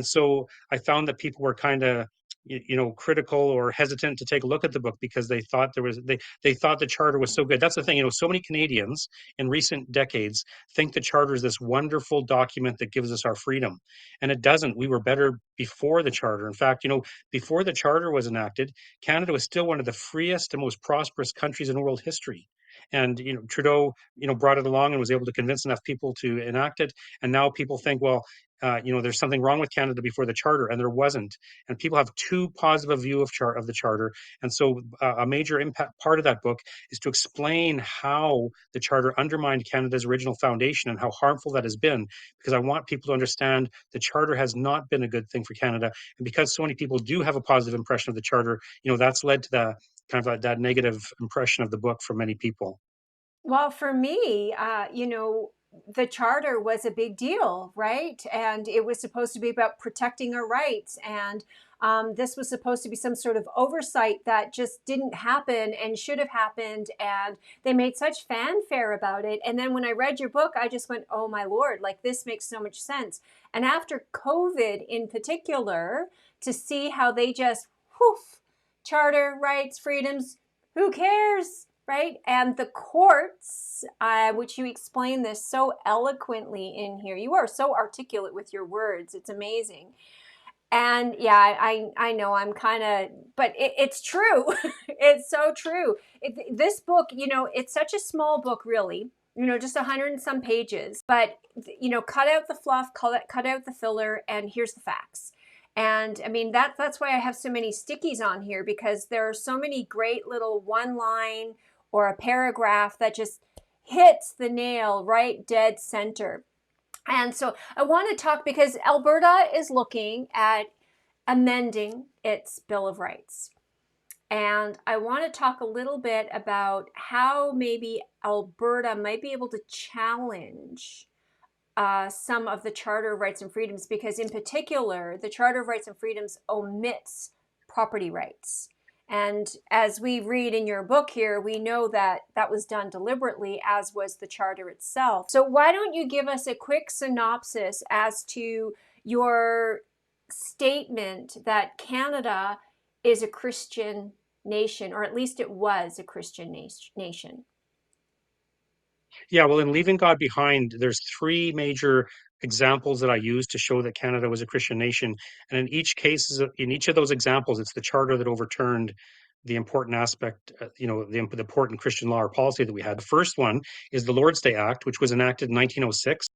And so I found that people were kind of critical or hesitant to take a look at the book because they thought they thought the charter was so good. That's the thing, so many Canadians in recent decades think the charter is this wonderful document that gives us our freedom, and it doesn't. We were better before the charter. In fact, before the charter was enacted, Canada was still one of the freest and most prosperous countries in world history. And Trudeau brought it along and was able to convince enough people to enact it. And now people think, well, there's something wrong with Canada before the charter, and there wasn't. And people have too positive a view of the charter. And so a major impact part of that book is to explain how the charter undermined Canada's original foundation and how harmful that has been, because I want people to understand the charter has not been a good thing for Canada. And because so many people do have a positive impression of the charter, that's led to the kind of that negative impression of the book for many people. Well, for me, the charter was a big deal, right? And it was supposed to be about protecting our rights. And this was supposed to be some sort of oversight that just didn't happen and should have happened. And they made such fanfare about it. And then when I read your book, I just went, oh my Lord, like this makes so much sense. And after COVID in particular, to see how they just, whoof, charter rights, freedoms, who cares? Right? And the courts, which you explain this so eloquently in here. You are so articulate with your words. It's amazing. And yeah, I know I'm kind of, but it's true. It's so true. This book, it's such a small book, really. Just 100 and some pages, but cut out the fluff, cut out the filler, and here's the facts. And I mean, that's why I have so many stickies on here, because there are so many great little one line or a paragraph that just hits the nail right dead center. And so I want to talk, because Alberta is looking at amending its Bill of Rights. And I want to talk a little bit about how maybe Alberta might be able to challenge some of the Charter of Rights and Freedoms, because in particular, the Charter of Rights and Freedoms omits property rights. And as we read in your book here, we know that that was done deliberately, as was the charter itself. So why don't you give us a quick synopsis as to your statement that Canada is a Christian nation, or at least it was a Christian nation? Yeah, well, in Leaving God Behind, there's three major examples that I use to show that Canada was a Christian nation. And in each of those examples, it's the charter that overturned the important aspect, the important Christian law or policy that we had. The first one is the Lord's Day Act, which was enacted in 1906.